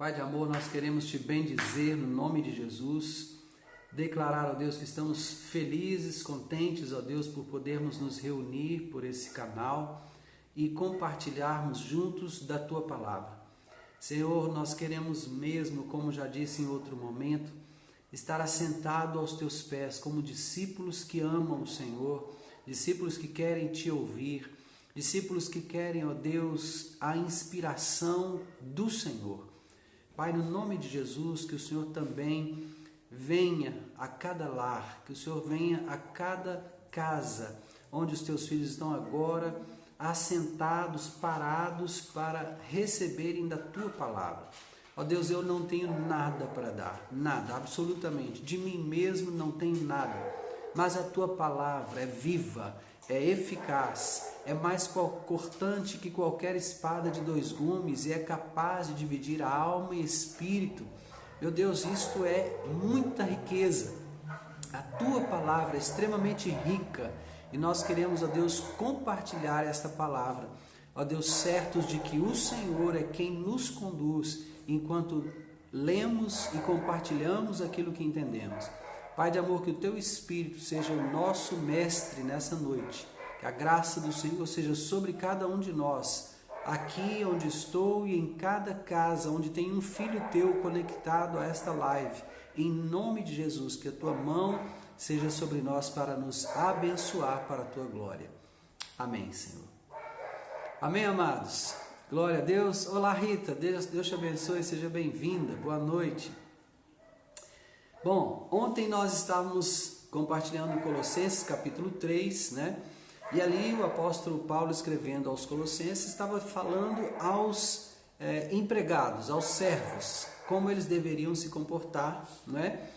Pai de amor, nós queremos te bendizer no nome de Jesus, declarar, ó Deus, que estamos felizes, contentes, ó Deus, por podermos nos reunir por esse canal e compartilharmos juntos da Tua Palavra. Senhor, nós queremos mesmo, como já disse em outro momento, estar assentado aos Teus pés como discípulos que amam o Senhor, discípulos que querem Te ouvir, discípulos que querem, ó Deus, a inspiração do Senhor. Pai, no nome de Jesus, que o Senhor também venha a cada lar, que o Senhor venha a cada casa, onde os Teus filhos estão agora assentados, parados para receberem da Tua Palavra. Ó Deus, eu não tenho nada para dar, nada, absolutamente, de mim mesmo não tenho nada, mas a Tua Palavra é viva, é eficaz, é mais cortante que qualquer espada de dois gumes e é capaz de dividir a alma e espírito. Meu Deus, isto é muita riqueza. A Tua Palavra é extremamente rica e nós queremos, ó Deus, compartilhar esta palavra. Ó Deus, certos de que o Senhor é quem nos conduz enquanto lemos e compartilhamos aquilo que entendemos. Pai de amor, que o Teu Espírito seja o nosso mestre nessa noite, que a graça do Senhor seja sobre cada um de nós, aqui onde estou e em cada casa onde tem um filho Teu conectado a esta live, em nome de Jesus, que a Tua mão seja sobre nós para nos abençoar para a Tua glória. Amém, Senhor. Amém, amados. Glória a Deus. Olá, Rita, Deus te abençoe, seja bem-vinda, boa noite. Bom, ontem nós estávamos compartilhando Colossenses capítulo 3, né? E ali o apóstolo Paulo, escrevendo aos Colossenses, estava falando aos empregados, aos servos, como eles deveriam se comportar, né?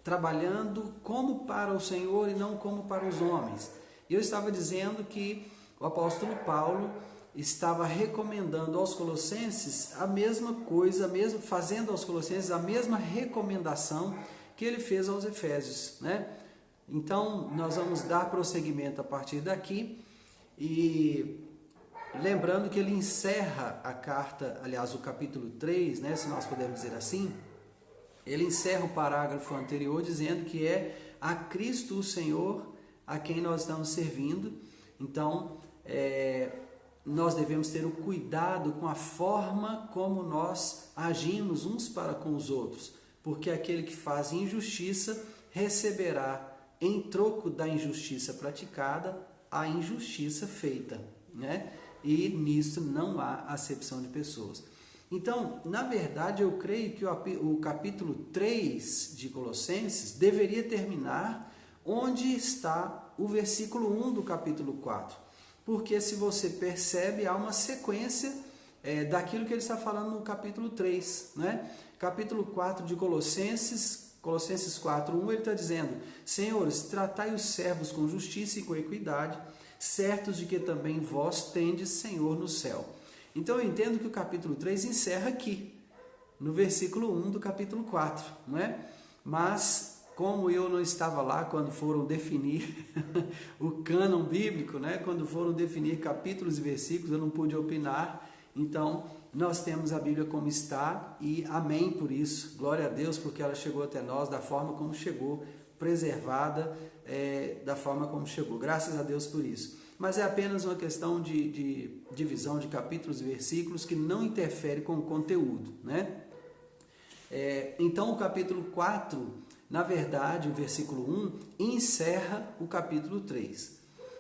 Trabalhando como para o Senhor e não como para os homens. E eu estava dizendo que o apóstolo Paulo estava recomendando aos Colossenses a mesma coisa, fazendo aos Colossenses a mesma recomendação que ele fez aos Efésios, né? Então, nós vamos dar prosseguimento a partir daqui e lembrando que ele encerra a carta, aliás, o capítulo 3, né, se nós pudermos dizer assim, ele encerra o parágrafo anterior dizendo que é a Cristo o Senhor a quem nós estamos servindo. Então, nós devemos ter o cuidado com a forma como nós agimos uns para com os outros, porque aquele que faz injustiça receberá em troco da injustiça praticada a injustiça feita, né? E nisso não há acepção de pessoas. Então, na verdade, eu creio que o capítulo 3 de Colossenses deveria terminar onde está o versículo 1 do capítulo 4. Porque se você percebe, há uma sequência daquilo que ele está falando no capítulo 3, né? Capítulo 4 de Colossenses 4:1, ele está dizendo: Senhores, tratai os servos com justiça e com equidade, certos de que também vós tendes Senhor no céu. Então eu entendo que o capítulo 3 encerra aqui, no versículo 1 do capítulo 4, não é? Mas como eu não estava lá quando foram definir o cânon bíblico, né? Quando foram definir capítulos e versículos, eu não pude opinar. Então, nós temos a Bíblia como está e amém por isso. Glória a Deus, porque ela chegou até nós da forma como chegou, preservada da forma como chegou. Graças a Deus por isso. Mas é apenas uma questão de divisão de capítulos e versículos que não interfere com o conteúdo, né? Então, o capítulo 4... Na verdade, o versículo 1 encerra o capítulo 3.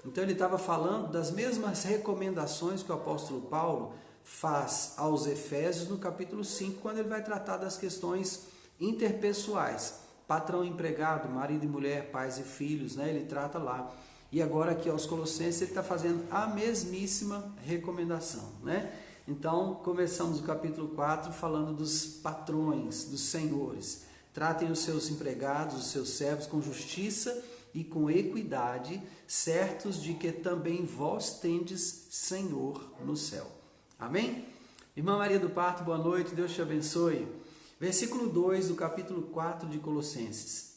Então ele estava falando das mesmas recomendações que o apóstolo Paulo faz aos Efésios no capítulo 5, quando ele vai tratar das questões interpessoais. Patrão e empregado, marido e mulher, pais e filhos, né? Ele trata lá. E agora aqui aos Colossenses ele está fazendo a mesmíssima recomendação, né? Então começamos o capítulo 4 falando dos patrões, dos senhores. Tratem os seus empregados, os seus servos com justiça e com equidade, certos de que também vós tendes Senhor no céu. Amém? Irmã Maria do Parto, boa noite, Deus te abençoe. Versículo 2 do capítulo 4 de Colossenses.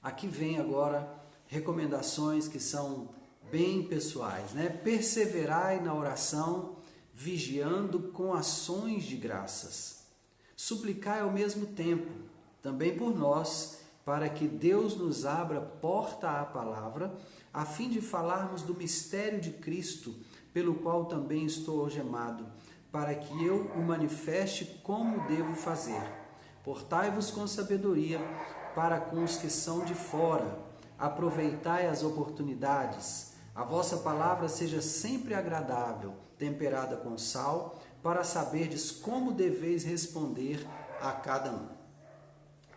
Aqui vem agora recomendações que são bem pessoais, né? Perseverai na oração, vigiando com ações de graças. Suplicai ao mesmo tempo, também por nós, para que Deus nos abra porta à palavra, a fim de falarmos do mistério de Cristo, pelo qual também estou algemado, para que eu o manifeste como devo fazer. Portai-vos com sabedoria para com os que são de fora, aproveitai as oportunidades. A vossa palavra seja sempre agradável, temperada com sal, para saberdes como deveis responder a cada um.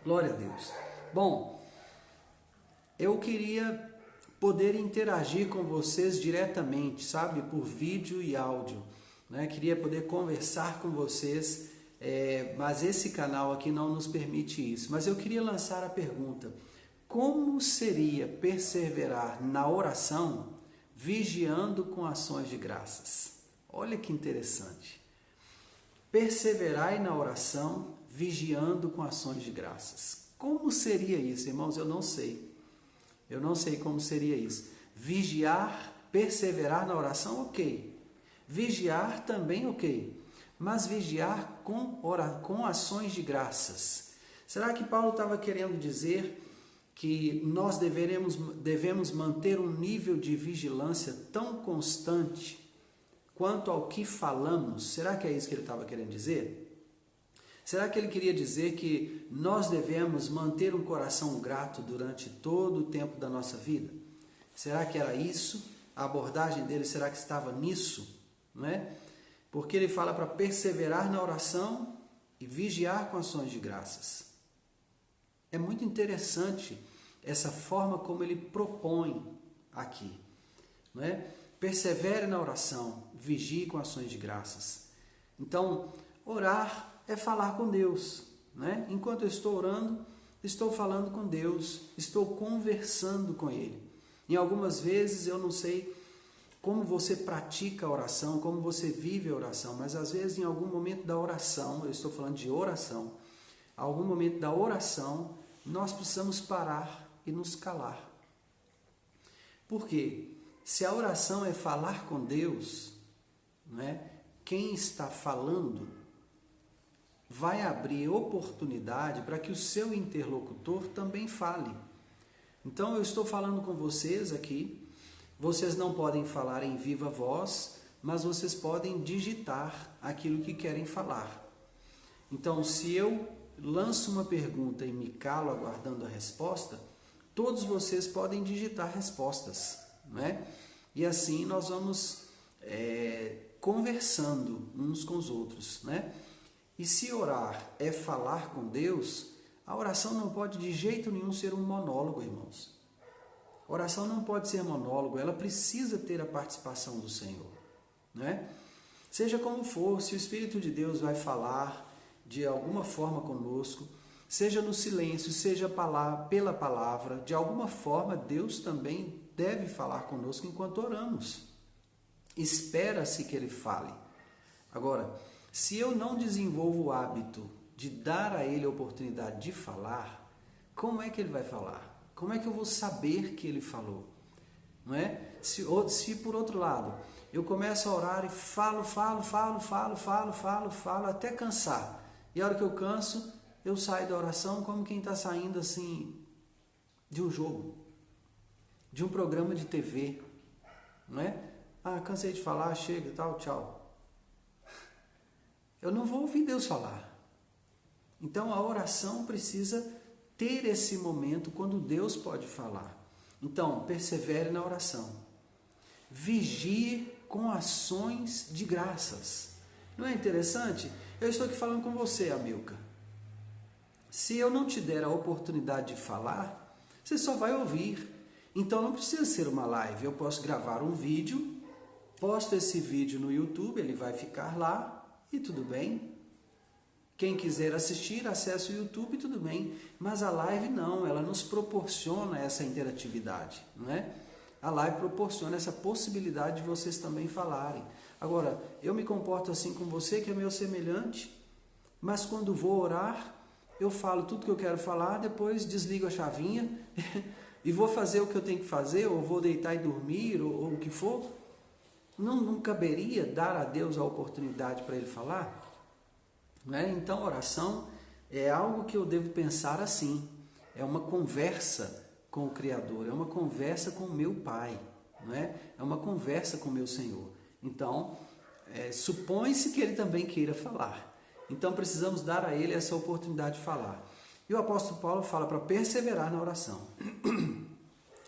Glória a Deus. Bom, eu queria poder interagir com vocês diretamente, sabe, por vídeo e áudio, né? Queria poder conversar com vocês, mas esse canal aqui não nos permite isso. Mas eu queria lançar a pergunta: como seria perseverar na oração vigiando com ações de graças? Olha que interessante. Perseverai na oração vigiando com ações de graças. Como seria isso, irmãos? Eu não sei. Eu não sei como seria isso. Vigiar, perseverar na oração, ok. Vigiar também, ok. Mas vigiar com ações de graças. Será que Paulo estava querendo dizer que nós devemos manter um nível de vigilância tão constante quanto ao que falamos? Será que é isso que ele estava querendo dizer? Será que ele queria dizer que nós devemos manter um coração grato durante todo o tempo da nossa vida? Será que era isso? A abordagem dele, será que estava nisso? Não é? Porque ele fala para perseverar na oração e vigiar com ações de graças. É muito interessante essa forma como ele propõe aqui. Não é? Persevere na oração, vigie com ações de graças. Então, orar é falar com Deus, né? Enquanto eu estou orando, estou falando com Deus, estou conversando com Ele. Em algumas vezes eu não sei como você pratica a oração, como você vive a oração, mas às vezes em algum momento da oração, eu estou falando de oração, algum momento da oração, nós precisamos parar e nos calar. Por quê? Se a oração é falar com Deus, né? Quem está falando vai abrir oportunidade para que o seu interlocutor também fale. Então eu estou falando com vocês aqui, vocês não podem falar em viva voz, mas vocês podem digitar aquilo que querem falar. Então, se eu lanço uma pergunta e me calo aguardando a resposta, todos vocês podem digitar respostas, né? E assim nós vamos conversando uns com os outros, né? E se orar é falar com Deus, a oração não pode de jeito nenhum ser um monólogo, irmãos. A oração não pode ser monólogo, ela precisa ter a participação do Senhor, né? Seja como for, se o Espírito de Deus vai falar de alguma forma conosco, seja no silêncio, seja pela palavra, de alguma forma Deus também deve falar conosco enquanto oramos. Espera-se que Ele fale. Agora, se eu não desenvolvo o hábito de dar a Ele a oportunidade de falar, como é que Ele vai falar? Como é que eu vou saber que Ele falou? Não é? Se por outro lado, eu começo a orar e falo, até cansar. E a hora que eu canso, eu saio da oração como quem está saindo assim de um jogo, de um programa de TV. Não é? Ah, cansei de falar, chega, tal, tchau. Eu não vou ouvir Deus falar. Então a oração precisa ter esse momento quando Deus pode falar. Então, persevere na oração. Vigie com ações de graças. Não é interessante? Eu estou aqui falando com você, Amilca. Se eu não te der a oportunidade de falar, você só vai ouvir. Então não precisa ser uma live. Eu posso gravar um vídeo, posto esse vídeo no YouTube, ele vai ficar lá. E tudo bem. Quem quiser assistir, acesse o YouTube, tudo bem. Mas a live não, ela nos proporciona essa interatividade, não é? A live proporciona essa possibilidade de vocês também falarem. Agora, eu me comporto assim com você, que é meu semelhante, mas quando vou orar, eu falo tudo que eu quero falar, depois desligo a chavinha e vou fazer o que eu tenho que fazer, ou vou deitar e dormir, ou o que for. Não caberia dar a Deus a oportunidade para Ele falar? Né? Então, oração é algo que eu devo pensar assim. É uma conversa com o Criador, é uma conversa com o meu Pai, né? É uma conversa com o meu Senhor. Então, supõe-se que Ele também queira falar. Então, precisamos dar a Ele essa oportunidade de falar. E o apóstolo Paulo fala para perseverar na oração.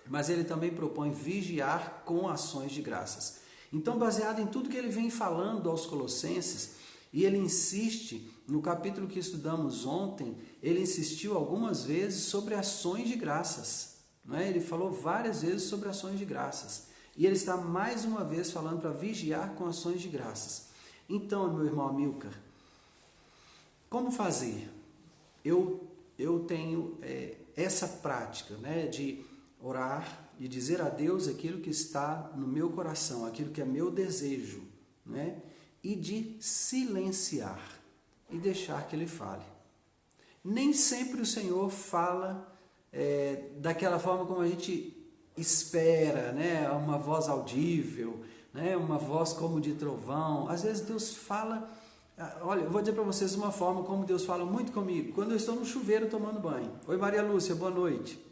Mas ele também propõe vigiar com ações de graças. Então, baseado em tudo que ele vem falando aos Colossenses, e ele insiste, no capítulo que estudamos ontem, ele insistiu algumas vezes sobre ações de graças. Não é? Ele falou várias vezes sobre ações de graças. E ele está mais uma vez falando para vigiar com ações de graças. Então, meu irmão Amilcar, como fazer? Eu tenho essa prática, né, de orar e dizer a Deus aquilo que está no meu coração, aquilo que é meu desejo, né, e de silenciar e deixar que Ele fale. Nem sempre o Senhor fala daquela forma como a gente espera, né, uma voz audível, né, uma voz como de trovão. Às vezes Deus fala. Olha, eu vou dizer para vocês uma forma como Deus fala muito comigo. Quando eu estou no chuveiro tomando banho. Oi, Maria Lúcia, boa noite.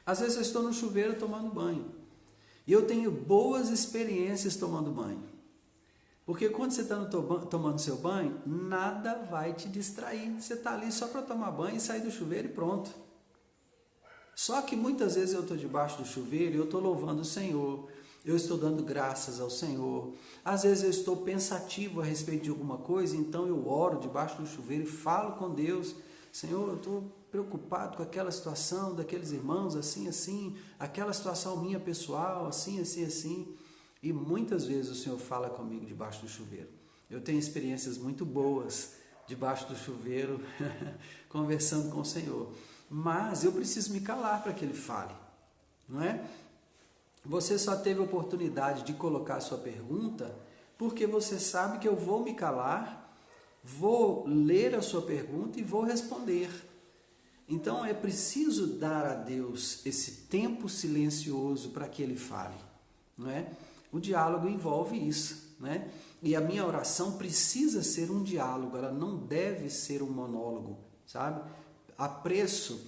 Às vezes eu estou no chuveiro tomando banho. E eu tenho boas experiências tomando banho. Porque quando você está tomando seu banho, nada vai te distrair. Você está ali só para tomar banho e sair do chuveiro e pronto. Só que muitas vezes eu estou debaixo do chuveiro e eu estou louvando o Senhor. Eu estou dando graças ao Senhor. Às vezes eu estou pensativo a respeito de alguma coisa, então eu oro debaixo do chuveiro e falo com Deus. Senhor, eu estou preocupado com aquela situação daqueles irmãos, assim, assim, aquela situação minha pessoal, assim, assim, assim. E muitas vezes o Senhor fala comigo debaixo do chuveiro. Eu tenho experiências muito boas debaixo do chuveiro, conversando com o Senhor. Mas eu preciso me calar para que Ele fale, não é? Você só teve a oportunidade de colocar a sua pergunta porque você sabe que eu vou me calar, vou ler a sua pergunta e vou responder. Então é preciso dar a Deus esse tempo silencioso para que Ele fale, não é? O diálogo envolve isso, né? E a minha oração precisa ser um diálogo, ela não deve ser um monólogo, sabe? A preço,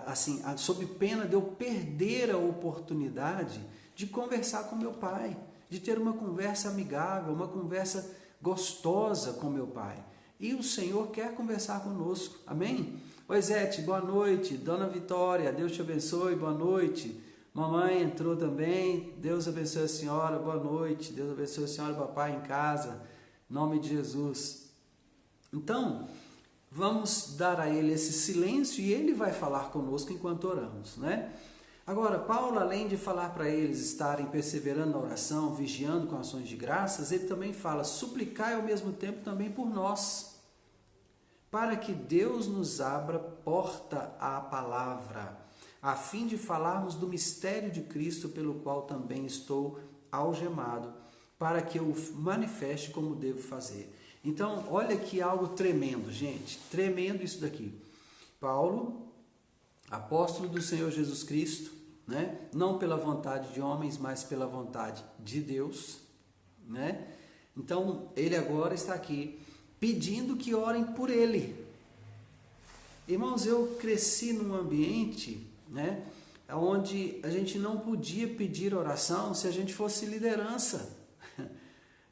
assim, sob pena de eu perder a oportunidade de conversar com meu Pai, de ter uma conversa amigável, uma conversa gostosa com meu Pai. E o Senhor quer conversar conosco, amém? Oi, Zete, boa noite. Dona Vitória, Deus te abençoe, boa noite. Mamãe entrou também, Deus abençoe a senhora, boa noite. Deus abençoe a senhora e o papai em casa, em nome de Jesus. Então, vamos dar a Ele esse silêncio e Ele vai falar conosco enquanto oramos, né? Agora, Paulo, além de falar para eles estarem perseverando na oração, vigiando com ações de graças, ele também fala, suplicai ao mesmo tempo também por nós, para que Deus nos abra porta à palavra, a fim de falarmos do mistério de Cristo, pelo qual também estou algemado, para que eu manifeste como devo fazer. Então, olha que algo tremendo, gente, tremendo isso daqui. Paulo, apóstolo do Senhor Jesus Cristo, né? Não pela vontade de homens, mas pela vontade de Deus, né? Então, ele agora está aqui pedindo que orem por ele. Irmãos, eu cresci num ambiente, né, onde a gente não podia pedir oração se a gente fosse liderança.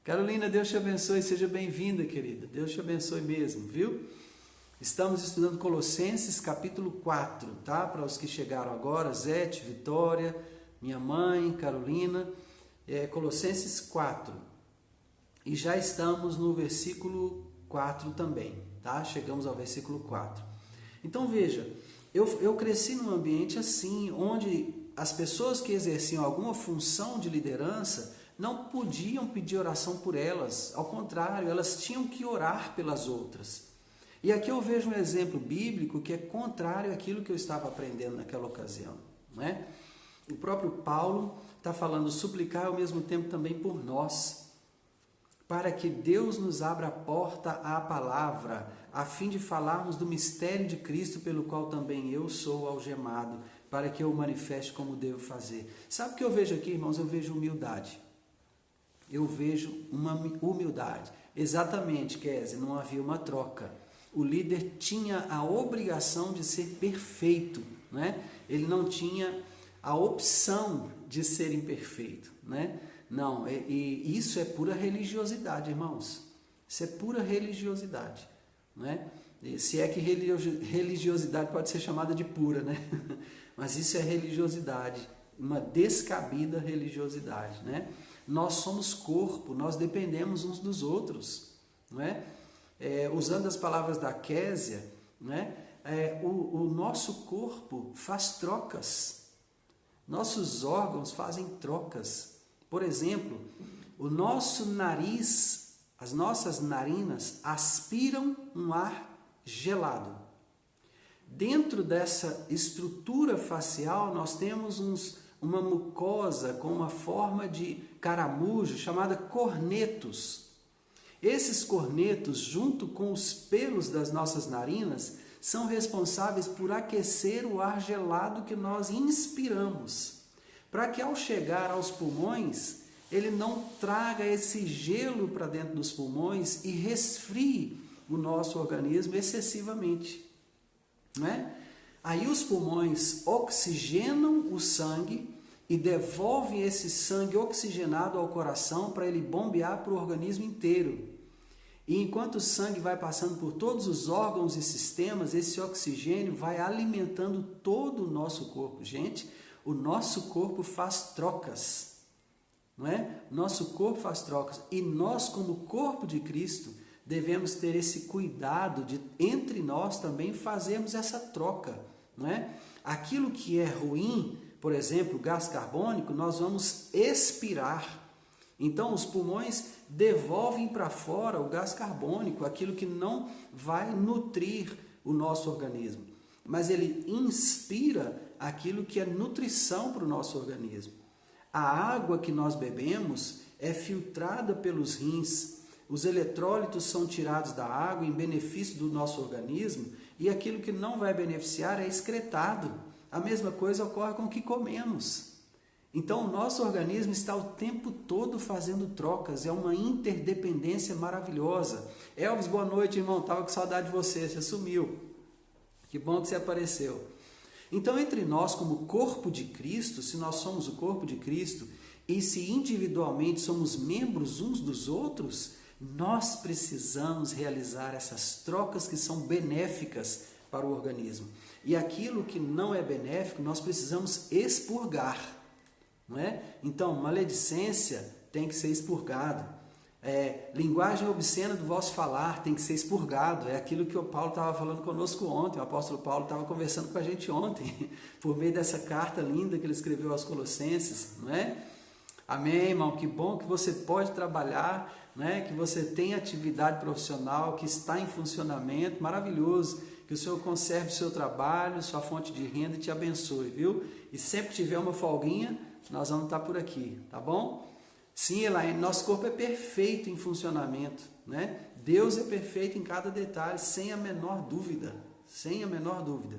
Carolina, Deus te abençoe, seja bem-vinda, querida. Deus te abençoe mesmo, viu? Estamos estudando Colossenses capítulo 4, tá? Para os que chegaram agora, Zete, Vitória, minha mãe, Carolina, Colossenses 4. E já estamos no versículo 4 também, tá? Chegamos ao versículo 4. Então veja, eu cresci num ambiente assim, onde as pessoas que exerciam alguma função de liderança não podiam pedir oração por elas, ao contrário, elas tinham que orar pelas outras. E aqui eu vejo um exemplo bíblico que é contrário àquilo que eu estava aprendendo naquela ocasião, né? O próprio Paulo está falando, suplicar ao mesmo tempo também por nós, para que Deus nos abra a porta à palavra, a fim de falarmos do mistério de Cristo, pelo qual também eu sou algemado, para que eu manifeste como devo fazer. Sabe o que eu vejo aqui, irmãos? Eu vejo humildade. eu vejo uma humildade. Exatamente, Kézia, não havia uma troca. O líder tinha a obrigação de ser perfeito, né? Ele não tinha a opção de ser imperfeito, né? Não, e isso é pura religiosidade, irmãos. Isso é pura religiosidade, né? Se é que religiosidade pode ser chamada de pura, né? Mas isso é religiosidade, uma descabida religiosidade, né? Nós somos corpo, nós dependemos uns dos outros, não é? Usando as palavras da Kézia, né? O nosso corpo faz trocas, nossos órgãos fazem trocas. Por exemplo, o nosso nariz, as nossas narinas aspiram um ar gelado. Dentro dessa estrutura facial, nós temos uma mucosa com uma forma de caramujo chamada cornetos. Esses cornetos, junto com os pelos das nossas narinas, são responsáveis por aquecer o ar gelado que nós inspiramos, para que ao chegar aos pulmões, ele não traga esse gelo para dentro dos pulmões e resfrie o nosso organismo excessivamente, não é? Aí os pulmões oxigenam o sangue e devolvem esse sangue oxigenado ao coração para ele bombear para o organismo inteiro. E enquanto o sangue vai passando por todos os órgãos e sistemas, esse oxigênio vai alimentando todo o nosso corpo. Gente, o nosso corpo faz trocas, não é? Nosso corpo faz trocas. E nós, como corpo de Cristo, devemos ter esse cuidado de, entre nós também, fazermos essa troca, não é? Aquilo que é ruim, por exemplo, gás carbônico, nós vamos expirar. Então, os pulmões devolvem para fora o gás carbônico, aquilo que não vai nutrir o nosso organismo. Mas ele inspira aquilo que é nutrição para o nosso organismo. A água que nós bebemos é filtrada pelos rins. Os eletrólitos são tirados da água em benefício do nosso organismo e aquilo que não vai beneficiar é excretado. A mesma coisa ocorre com o que comemos. Então, o nosso organismo está o tempo todo fazendo trocas, é uma interdependência maravilhosa. Elvis, boa noite, irmão, estava com saudade de você, você sumiu. Que bom que você apareceu. Então, entre nós, como corpo de Cristo, se nós somos o corpo de Cristo, e se individualmente somos membros uns dos outros, nós precisamos realizar essas trocas que são benéficas para o organismo. E aquilo que não é benéfico, nós precisamos expurgar. Não é? Então, maledicência tem que ser expurgado. Linguagem obscena do vosso falar tem que ser expurgado. É aquilo que o Paulo estava falando conosco ontem. O apóstolo Paulo estava conversando com a gente ontem, por meio dessa carta linda que ele escreveu aos Colossenses. Não é? Amém, irmão? Que bom que você pode trabalhar, né? Que você tem atividade profissional, que está em funcionamento, maravilhoso. Que o Senhor conserve o seu trabalho, sua fonte de renda e te abençoe, viu? E sempre que tiver uma folguinha, nós vamos estar por aqui, tá bom? Sim, Elaine, nosso corpo é perfeito em funcionamento, né? Deus é perfeito em cada detalhe, sem a menor dúvida,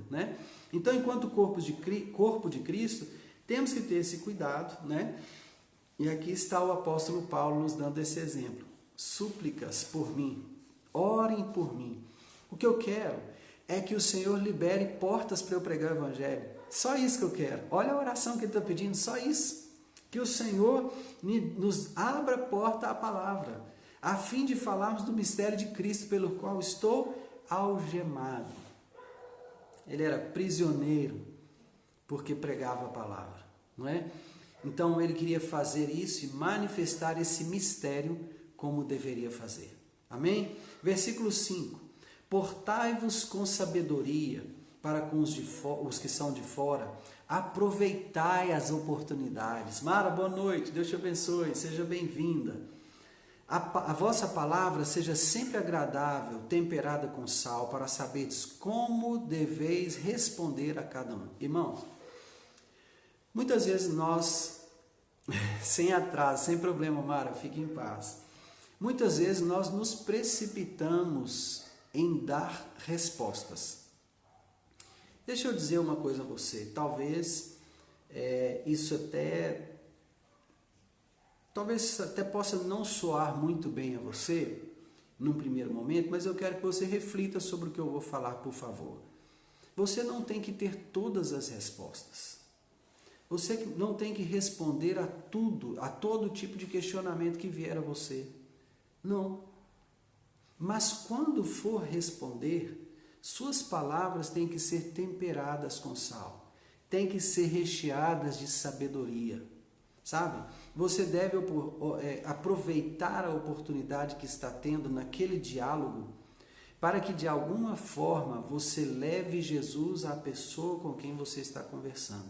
né? Então, enquanto corpo de Cristo, temos que ter esse cuidado, né? E aqui está o apóstolo Paulo nos dando esse exemplo. Súplicas por mim, orem por mim. O que eu quero é que o Senhor libere portas para eu pregar o evangelho. Só isso que eu quero. Olha a oração que ele está pedindo, só isso. Que o Senhor nos abra porta à palavra, a fim de falarmos do mistério de Cristo, pelo qual estou algemado. Ele era prisioneiro, porque pregava a palavra, não é? Então ele queria fazer isso e manifestar esse mistério como deveria fazer. Amém? Versículo 5. Portai-vos com sabedoria para com os que são de fora, aproveitai as oportunidades. Mara, boa noite, Deus te abençoe, seja bem-vinda. A vossa palavra seja sempre agradável, temperada com sal, para saberes como deveis responder a cada um. Irmãos, muitas vezes nós, sem atraso, sem problema, Mara, fique em paz. Muitas vezes nós nos precipitamos em dar respostas. Deixa eu dizer uma coisa a você, talvez isso até talvez até possa não soar muito bem a você, num primeiro momento, mas eu quero que você reflita sobre o que eu vou falar, por favor. Você não tem que ter todas as respostas. Você não tem que responder a tudo, a todo tipo de questionamento que vier a você. Não. Mas quando for responder, suas palavras têm que ser temperadas com sal. Têm que ser recheadas de sabedoria. Sabe? Você deve aproveitar a oportunidade que está tendo naquele diálogo para que de alguma forma você leve Jesus à pessoa com quem você está conversando.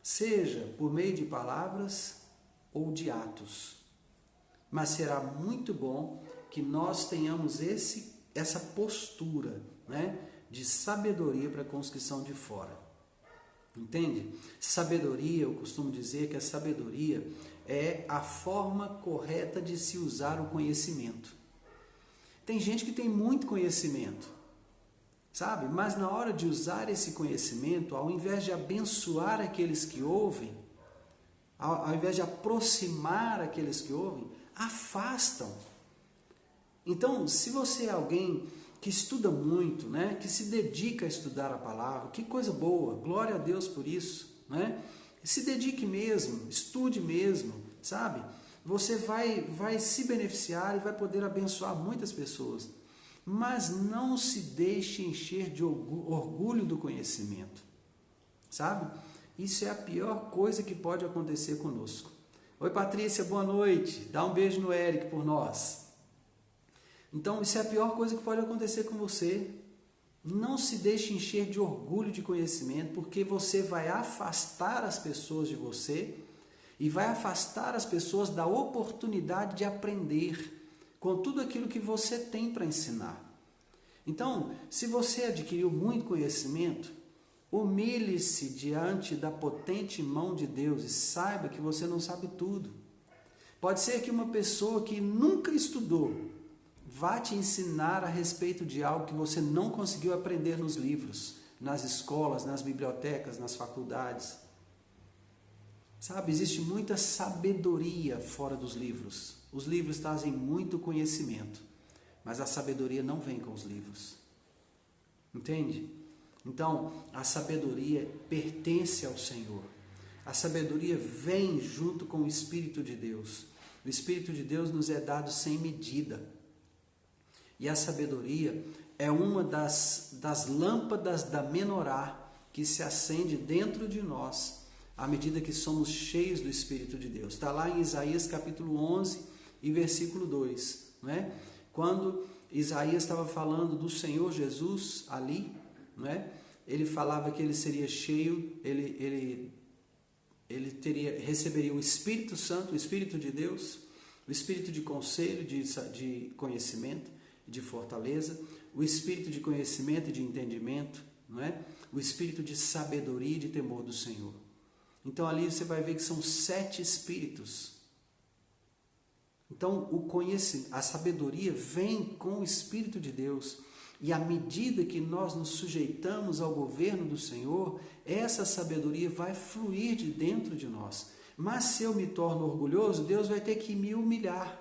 Seja por meio de palavras ou de atos. Mas será muito bom que nós tenhamos essa postura, né, de sabedoria para com os que são de fora. Entende? Sabedoria, eu costumo dizer que a sabedoria é a forma correta de se usar o conhecimento. Tem gente que tem muito conhecimento, sabe? Mas na hora de usar esse conhecimento, ao invés de abençoar aqueles que ouvem, ao invés de aproximar aqueles que ouvem, afastam. Então, se você é alguém que estuda muito, né, que se dedica a estudar a palavra, que coisa boa, glória a Deus por isso, né? Se dedique mesmo, estude mesmo, sabe? Você vai se beneficiar e vai poder abençoar muitas pessoas. Mas não se deixe encher de orgulho do conhecimento, sabe? Isso é a pior coisa que pode acontecer conosco. Oi, Patrícia, boa noite. Dá um beijo no Eric por nós. Então, isso é a pior coisa que pode acontecer com você. Não se deixe encher de orgulho de conhecimento, porque você vai afastar as pessoas de você e vai afastar as pessoas da oportunidade de aprender com tudo aquilo que você tem para ensinar. Então, se você adquiriu muito conhecimento, humilhe-se diante da potente mão de Deus e saiba que você não sabe tudo. Pode ser que uma pessoa que nunca estudou vá te ensinar a respeito de algo que você não conseguiu aprender nos livros, nas escolas, nas bibliotecas, nas faculdades. Sabe, existe muita sabedoria fora dos livros. Os livros trazem muito conhecimento, mas a sabedoria não vem com os livros. Entende? Então, a sabedoria pertence ao Senhor. A sabedoria vem junto com o Espírito de Deus. O Espírito de Deus nos é dado sem medida. E a sabedoria é uma das lâmpadas da menorá que se acende dentro de nós à medida que somos cheios do Espírito de Deus. Está lá em Isaías capítulo 11 e versículo 2. Né? Quando Isaías estava falando do Senhor Jesus ali, né? Ele falava que ele seria cheio, ele receberia o Espírito Santo, o Espírito de Deus, o Espírito de conselho, de conhecimento, de fortaleza, o espírito de conhecimento e de entendimento, não é? O espírito de sabedoria e de temor do Senhor. Então ali você vai ver que são 7 espíritos. Então a sabedoria vem com o Espírito de Deus, e à medida que nós nos sujeitamos ao governo do Senhor, essa sabedoria vai fluir de dentro de nós. Mas se eu me torno orgulhoso, Deus vai ter que me humilhar.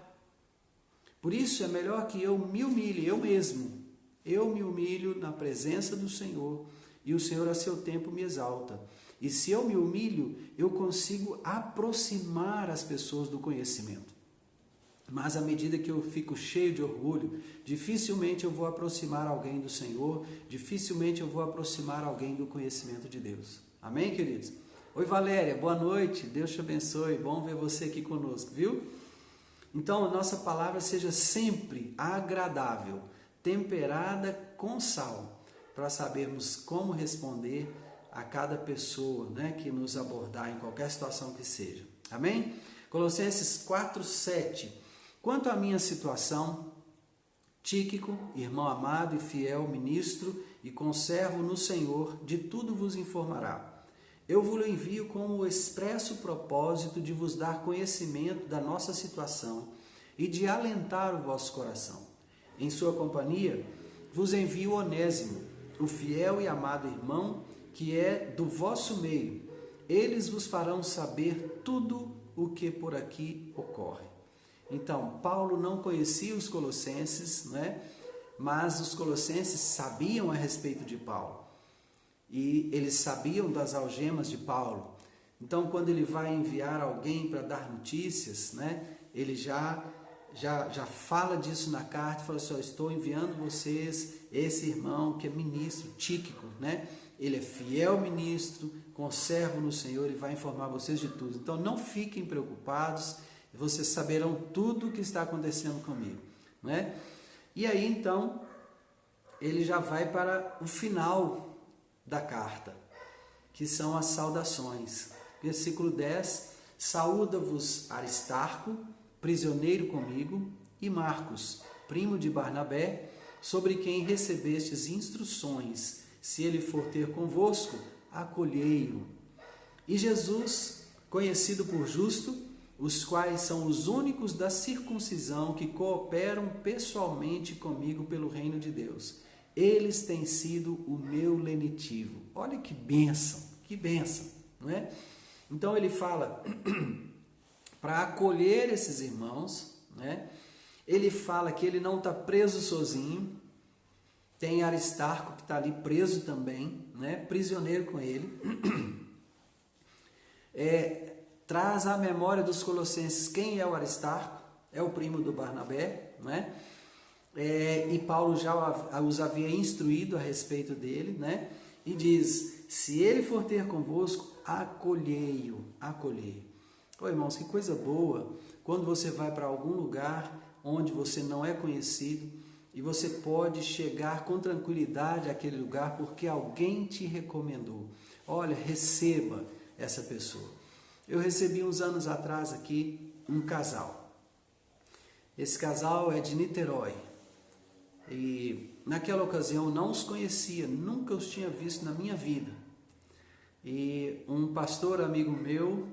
Por isso é melhor que eu me humilhe, eu mesmo. Eu me humilho na presença do Senhor e o Senhor a seu tempo me exalta. E se eu me humilho, eu consigo aproximar as pessoas do conhecimento. Mas à medida que eu fico cheio de orgulho, dificilmente eu vou aproximar alguém do Senhor, dificilmente eu vou aproximar alguém do conhecimento de Deus. Amém, queridos? Oi, Valéria, boa noite, Deus te abençoe, bom ver você aqui conosco, viu? Então, a nossa palavra seja sempre agradável, temperada com sal, para sabermos como responder a cada pessoa, né, que nos abordar em qualquer situação que seja. Amém? Colossenses 4:7. Quanto à minha situação, Tíquico, irmão amado e fiel ministro e conservo no Senhor, de tudo vos informará. Eu vos envio com o expresso propósito de vos dar conhecimento da nossa situação e de alentar o vosso coração. Em sua companhia, vos envio Onésimo, o fiel e amado irmão, que é do vosso meio. Eles vos farão saber tudo o que por aqui ocorre. Então, Paulo não conhecia os colossenses, né? Mas os colossenses sabiam a respeito de Paulo. E eles sabiam das algemas de Paulo. Então, quando ele vai enviar alguém para dar notícias, né? Ele já fala disso na carta, fala assim, estou enviando vocês esse irmão que é ministro, Tíquico, né? Ele é fiel ministro, conservo no Senhor e vai informar vocês de tudo. Então não fiquem preocupados, vocês saberão tudo o que está acontecendo comigo, né? E aí então ele já vai para o final da carta, que são as saudações. Versículo 10, saúda-vos Aristarco, prisioneiro comigo, e Marcos, primo de Barnabé, sobre quem recebestes instruções. Se ele for ter convosco, acolhei-o. E Jesus, conhecido por justo, os quais são os únicos da circuncisão que cooperam pessoalmente comigo pelo reino de Deus. Eles têm sido o meu lenitivo. Olha que bênção, não é? Então ele fala para acolher esses irmãos, né? Ele fala que ele não está preso sozinho, tem Aristarco que está ali preso também, né? Prisioneiro com ele. Traz à memória dos colossenses quem é o Aristarco, é o primo do Barnabé, né? E Paulo já os havia instruído a respeito dele, né? E diz, se ele for ter convosco, acolhei-o, acolhei. Ô irmãos, que coisa boa, quando você vai para algum lugar onde você não é conhecido e você pode chegar com tranquilidade àquele lugar porque alguém te recomendou. Olha, receba essa pessoa. Eu recebi uns anos atrás aqui um casal. Esse casal é de Niterói. E naquela ocasião eu não os conhecia, nunca os tinha visto na minha vida. E um pastor amigo meu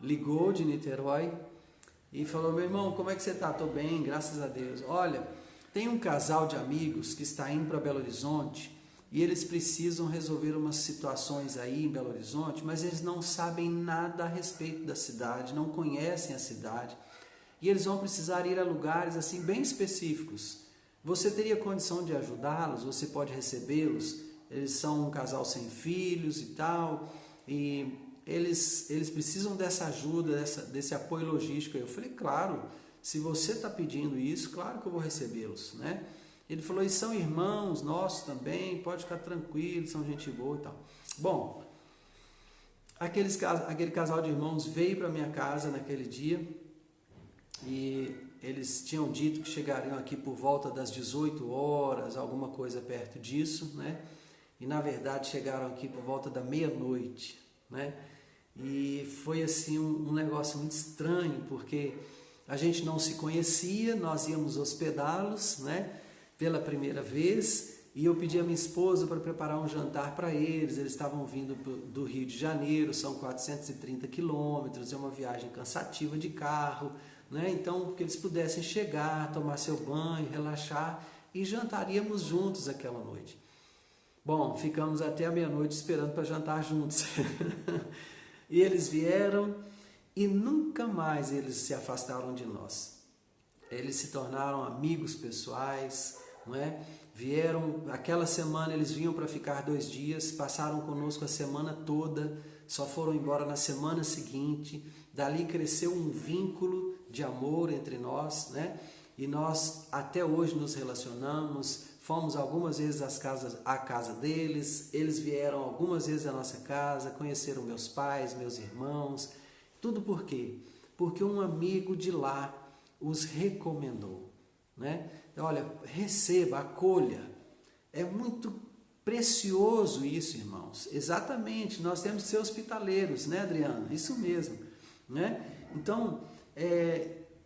ligou de Niterói e falou, meu irmão, como é que você está? Estou bem, graças a Deus. Olha, tem um casal de amigos que está indo para Belo Horizonte e eles precisam resolver umas situações aí em Belo Horizonte, mas eles não sabem nada a respeito da cidade, não conhecem a cidade e eles vão precisar ir a lugares assim bem específicos. Você teria condição de ajudá-los? Você pode recebê-los? Eles são um casal sem filhos e tal, e eles precisam dessa ajuda, desse apoio logístico. Eu falei, claro, se você está pedindo isso, claro que eu vou recebê-los, né? Ele falou, e são irmãos nossos também, pode ficar tranquilo, são gente boa e tal. Bom, aquele casal de irmãos veio para minha casa naquele dia, e eles tinham dito que chegariam aqui por volta das 18 horas, alguma coisa perto disso, né? E na verdade chegaram aqui por volta da meia-noite, né? E foi assim um negócio muito estranho, porque a gente não se conhecia, nós íamos hospedá-los, né? Pela primeira vez, e eu pedi a minha esposa para preparar um jantar para eles. Eles estavam vindo do Rio de Janeiro, são 430 quilômetros, é uma viagem cansativa de carro, né? Então, que eles pudessem chegar, tomar seu banho, relaxar, e jantaríamos juntos aquela noite. Bom, ficamos até a meia-noite esperando para jantar juntos. E eles vieram e nunca mais eles se afastaram de nós. Eles se tornaram amigos pessoais, não é? Vieram, aquela semana eles vinham para ficar 2 dias, passaram conosco a semana toda, só foram embora na semana seguinte. Dali cresceu um vínculo de amor entre nós, né? E nós até hoje nos relacionamos, fomos algumas vezes à casa deles, eles vieram algumas vezes à nossa casa, conheceram meus pais, meus irmãos. Tudo por quê? Porque um amigo de lá os recomendou, né? Olha, receba, acolha. É muito precioso isso, irmãos. Exatamente, nós temos que ser hospitaleiros, né, Adriana? Isso mesmo, né? Então,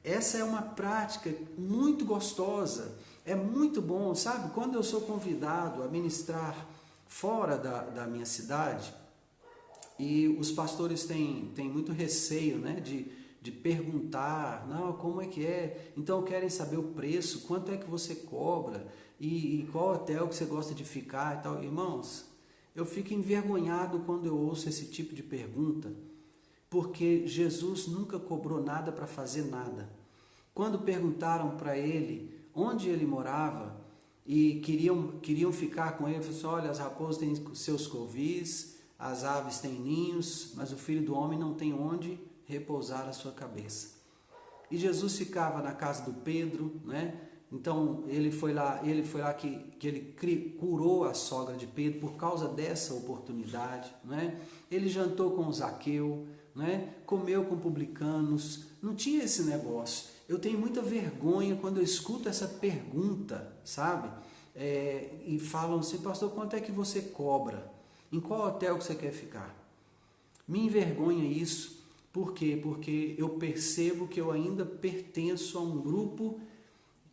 essa é uma prática muito gostosa, é muito bom, sabe? Quando eu sou convidado a ministrar fora da minha cidade, e os pastores têm muito receio, né, de perguntar, não, como é que é? Então querem saber o preço, quanto é que você cobra, e qual hotel que você gosta de ficar e tal. Irmãos, eu fico envergonhado quando eu ouço esse tipo de pergunta, porque Jesus nunca cobrou nada para fazer nada. Quando perguntaram para ele onde ele morava e queriam ficar com ele, ele falou assim, olha, as raposas têm seus covis, as aves têm ninhos, mas o Filho do Homem não tem onde repousar a sua cabeça. E Jesus ficava na casa do Pedro, né? Então ele foi lá que ele curou a sogra de Pedro por causa dessa oportunidade, né? Ele jantou com Zaqueu, né? Comeu com publicanos, não tinha esse negócio. Eu tenho muita vergonha quando eu escuto essa pergunta, sabe? E falam assim, pastor, quanto é que você cobra? Em qual hotel que você quer ficar? Me envergonha isso. Por quê? Porque eu percebo que eu ainda pertenço a um grupo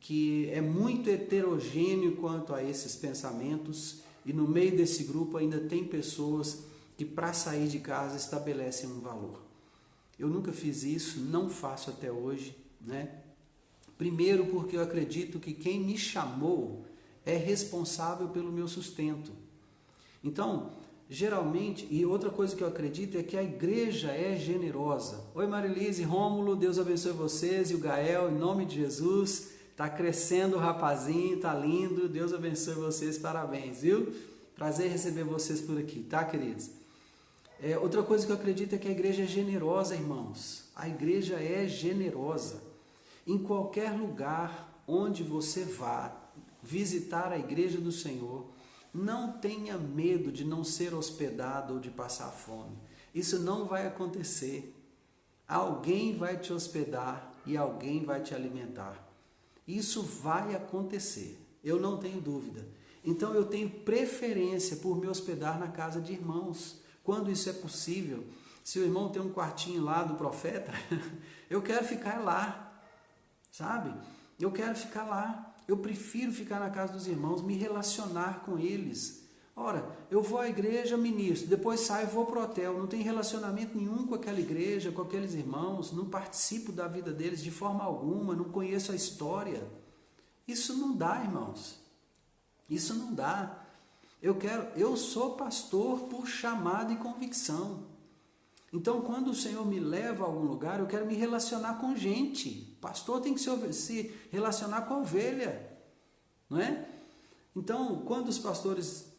que é muito heterogêneo quanto a esses pensamentos, e no meio desse grupo ainda tem pessoas que para sair de casa estabelecem um valor. Eu nunca fiz isso, não faço até hoje, né? Primeiro porque eu acredito que quem me chamou é responsável pelo meu sustento. Então, geralmente, e outra coisa que eu acredito é que a igreja é generosa. Oi Marilise, Rômulo, Deus abençoe vocês, e o Gael, em nome de Jesus, está crescendo o rapazinho, está lindo, Deus abençoe vocês, parabéns, viu? Prazer receber vocês por aqui, tá, queridos? Outra coisa que eu acredito é que a igreja é generosa, irmãos. A igreja é generosa. Em qualquer lugar onde você vá visitar a igreja do Senhor, não tenha medo de não ser hospedado ou de passar fome. Isso não vai acontecer. Alguém vai te hospedar e alguém vai te alimentar. Isso vai acontecer, eu não tenho dúvida. Então eu tenho preferência por me hospedar na casa de irmãos, quando isso é possível. Se o irmão tem um quartinho lá do profeta, eu quero ficar lá, sabe? Eu quero ficar lá. Eu prefiro ficar na casa dos irmãos, me relacionar com eles. Ora, eu vou à igreja, ministro, depois saio e vou para o hotel. Não tenho relacionamento nenhum com aquela igreja, com aqueles irmãos, não participo da vida deles de forma alguma, não conheço a história. Isso não dá, irmãos. Isso não dá. Eu sou pastor por chamado e convicção. Então, quando o Senhor me leva a algum lugar, eu quero me relacionar com gente. Pastor tem que se relacionar com a ovelha, não é? Então, quando os pastores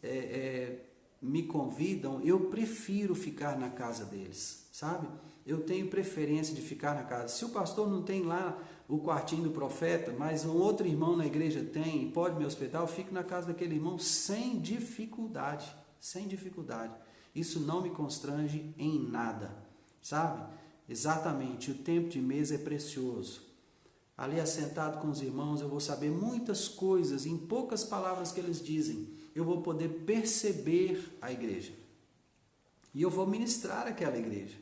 me convidam, eu prefiro ficar na casa deles, sabe? Eu tenho preferência de ficar na casa. Se o pastor não tem lá o quartinho do profeta, mas um outro irmão na igreja tem e pode me hospedar, eu fico na casa daquele irmão sem dificuldade, sem dificuldade. Isso não me constrange em nada, sabe? Exatamente, o tempo de mesa é precioso. Ali assentado com os irmãos, eu vou saber muitas coisas, em poucas palavras que eles dizem, eu vou poder perceber a igreja. E eu vou ministrar aquela igreja.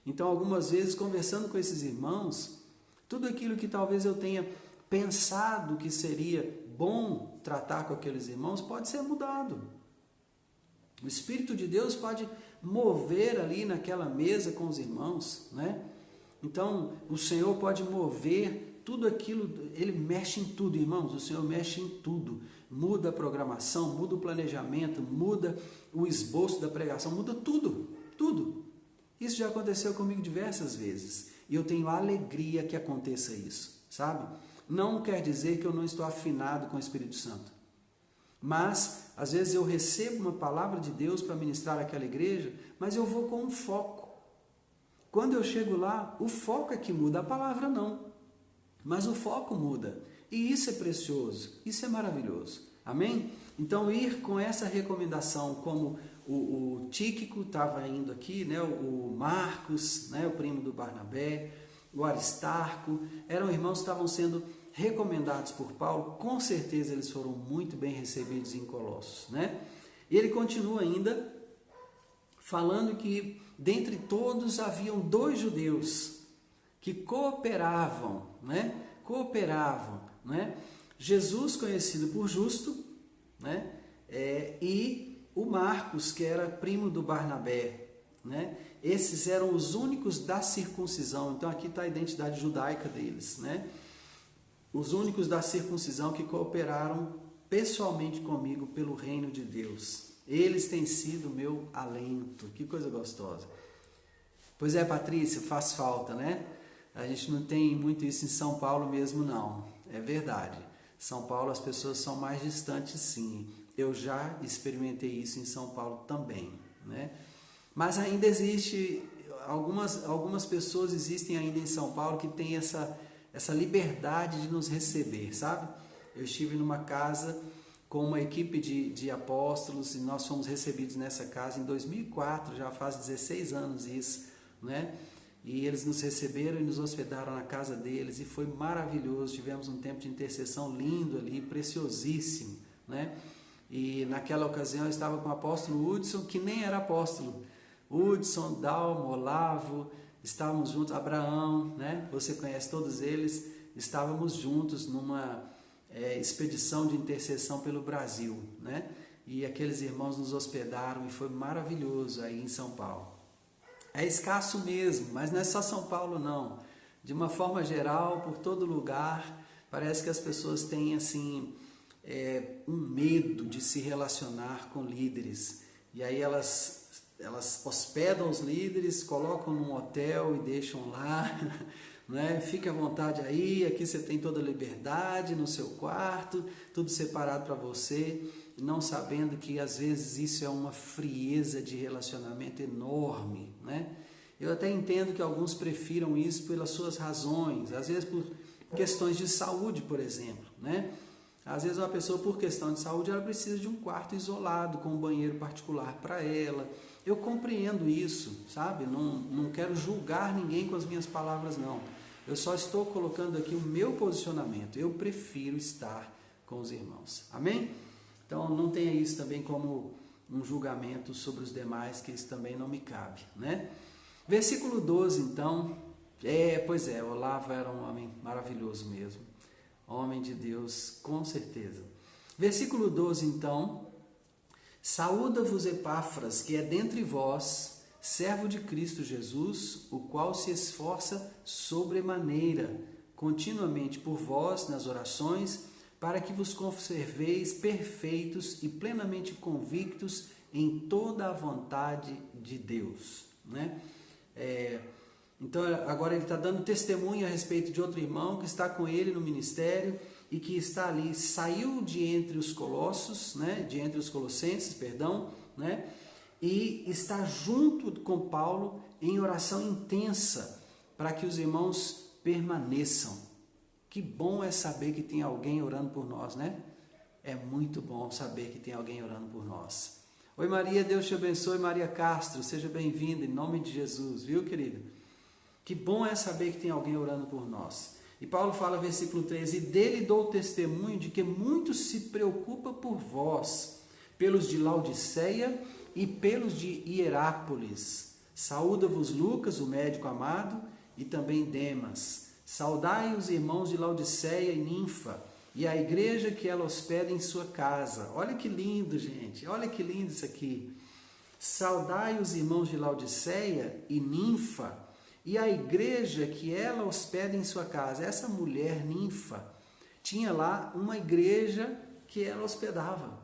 Então, algumas vezes, conversando com esses irmãos, tudo aquilo que talvez eu tenha pensado que seria bom tratar com aqueles irmãos, pode ser mudado. O Espírito de Deus pode mover ali naquela mesa com os irmãos, né? Então, o Senhor pode mover tudo aquilo, Ele mexe em tudo, irmãos, o Senhor mexe em tudo. Muda a programação, muda o planejamento, muda o esboço da pregação, muda tudo, tudo. Isso já aconteceu comigo diversas vezes e eu tenho alegria que aconteça isso, sabe? Não quer dizer que eu não estou afinado com o Espírito Santo, mas às vezes eu recebo uma palavra de Deus para ministrar aquela igreja, mas eu vou com um foco. Quando eu chego lá, o foco é que muda, a palavra não, mas o foco muda e isso é precioso, isso é maravilhoso, amém? Então ir com essa recomendação, como o Tíquico estava indo aqui, né? O Marcos, né? O primo do Barnabé, o Aristarco, eram irmãos que estavam sendo recomendados por Paulo, com certeza eles foram muito bem recebidos em Colossos, né? E ele continua ainda falando que dentre todos haviam 2 judeus que cooperavam, né? Jesus, conhecido por justo, né? E o Marcos, que era primo do Barnabé, né? Esses eram os únicos da circuncisão. Então aqui está a identidade judaica deles, né? Os únicos da circuncisão que cooperaram pessoalmente comigo pelo reino de Deus. Eles têm sido meu alento. Que coisa gostosa. Pois é, Patrícia, faz falta, né? A gente não tem muito isso em São Paulo mesmo, não. É verdade. São Paulo as pessoas são mais distantes, sim. Eu já experimentei isso em São Paulo também, né? Mas ainda existe, algumas pessoas existem ainda em São Paulo que têm essa liberdade de nos receber, sabe? Eu estive numa casa com uma equipe de apóstolos e nós fomos recebidos nessa casa em 2004, já faz 16 anos isso, né? E eles nos receberam e nos hospedaram na casa deles e foi maravilhoso. Tivemos um tempo de intercessão lindo ali, preciosíssimo, né? E naquela ocasião eu estava com o apóstolo Hudson, que nem era apóstolo. Hudson, Dalmo, Olavo, estávamos juntos, Abraão, né? Você conhece todos eles. Estávamos juntos numa expedição de intercessão pelo Brasil, né? E aqueles irmãos nos hospedaram e foi maravilhoso aí em São Paulo. É escasso mesmo, mas não é só São Paulo não. De uma forma geral, por todo lugar, parece que as pessoas têm assim um medo de se relacionar com líderes. E aí elas hospedam os líderes, colocam num hotel e deixam lá, né? Fique à vontade aí, aqui você tem toda a liberdade no seu quarto, tudo separado para você, não sabendo que às vezes isso é uma frieza de relacionamento enorme, né? Eu até entendo que alguns prefiram isso pelas suas razões, às vezes por questões de saúde, por exemplo, né? Às vezes uma pessoa, por questão de saúde, ela precisa de um quarto isolado, com um banheiro particular para ela. Eu compreendo isso, sabe? Não quero julgar ninguém com as minhas palavras, não. Eu só estou colocando aqui o meu posicionamento. Eu prefiro estar com os irmãos. Amém? Então, não tenha isso também como um julgamento sobre os demais, que isso também não me cabe, né? Versículo 12, então. Pois é, Olavo era um homem maravilhoso mesmo. Homem de Deus, com certeza. Versículo 12, então. Saúda-vos Epáfras, que é dentre vós, servo de Cristo Jesus, o qual se esforça sobremaneira, continuamente por vós nas orações, para que vos conserveis perfeitos e plenamente convictos em toda a vontade de Deus, né? Então agora ele está dando testemunho a respeito de outro irmão que está com ele no ministério e que está ali, saiu de entre os colossos, né? De entre os colossenses, perdão, né? E está junto com Paulo em oração intensa para que os irmãos permaneçam. Que bom é saber que tem alguém orando por nós, né? É muito bom saber que tem alguém orando por nós. Oi Maria, Deus te abençoe. Maria Castro, seja bem-vinda em nome de Jesus, viu, querida? Que bom é saber que tem alguém orando por nós. E Paulo fala, versículo 13, e dele dou testemunho de que muito se preocupa por vós, pelos de Laodiceia e pelos de Hierápolis. Saúda-vos Lucas, o médico amado, e também Demas. Saudai os irmãos de Laodiceia e Ninfa, e a igreja que ela hospeda em sua casa. Olha que lindo, gente, olha que lindo isso aqui. Saudai os irmãos de Laodiceia e Ninfa, e a igreja que ela hospeda em sua casa. Essa mulher, Ninfa, tinha lá uma igreja que ela hospedava.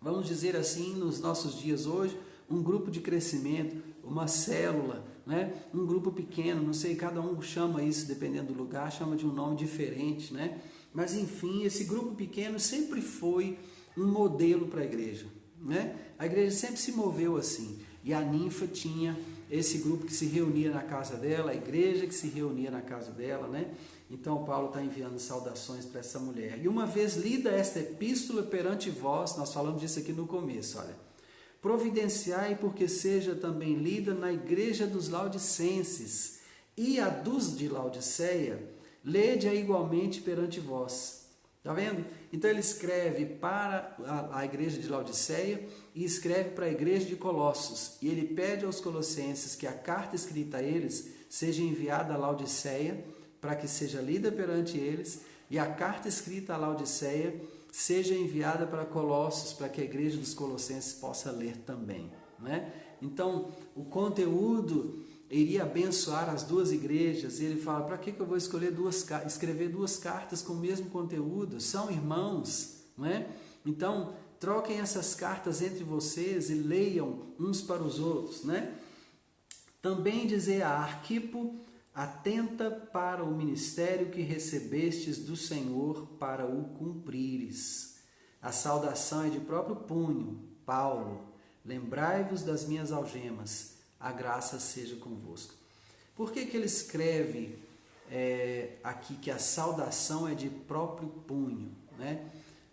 Vamos dizer assim, nos nossos dias hoje, um grupo de crescimento, uma célula, né? Um grupo pequeno, não sei, cada um chama isso, dependendo do lugar, chama de um nome diferente, né? Mas enfim, esse grupo pequeno sempre foi um modelo para a igreja, né? A igreja sempre se moveu assim, e a Ninfa tinha esse grupo que se reunia na casa dela, a igreja que se reunia na casa dela, né? Então Paulo está enviando saudações para essa mulher. E uma vez lida esta epístola perante vós, nós falamos disso aqui no começo, olha. Providenciai porque seja também lida na igreja dos Laodicenses e a dos de Laodiceia, lede-a igualmente perante vós. Está vendo? Então ele escreve para a igreja de Laodiceia e escreve para a igreja de Colossos. E ele pede aos colossenses que a carta escrita a eles seja enviada a Laodiceia, para que seja lida perante eles, e a carta escrita a Laodiceia seja enviada para Colossos, para que a igreja dos colossenses possa ler também, né? Então, o conteúdo iria abençoar as duas igrejas. E ele fala, para que eu vou escrever duas cartas com o mesmo conteúdo? São irmãos, não é? Então, troquem essas cartas entre vocês e leiam uns para os outros, né? Também dizer a Arquipo: atenta para o ministério que recebestes do Senhor para o cumprires. A saudação é de próprio punho, Paulo. Lembrai-vos das minhas algemas, a graça seja convosco. Por que ele escreve aqui que a saudação é de próprio punho, né?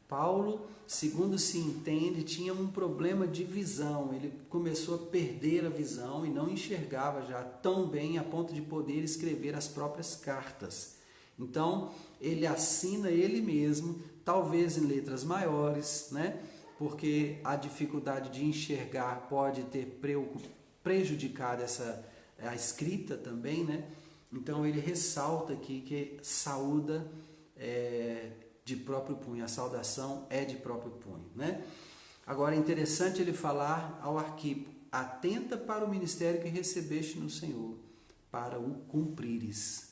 Paulo, segundo se entende, tinha um problema de visão. Ele começou a perder a visão e não enxergava já tão bem a ponto de poder escrever as próprias cartas. Então, ele assina ele mesmo, talvez em letras maiores, né? Porque a dificuldade de enxergar pode ter prejudicado a escrita também, né? Então, ele ressalta aqui que saúda de próprio punho, a saudação é de próprio punho, né? Agora é interessante ele falar ao Arquipo: atenta para o ministério que recebeste no Senhor, para o cumprires.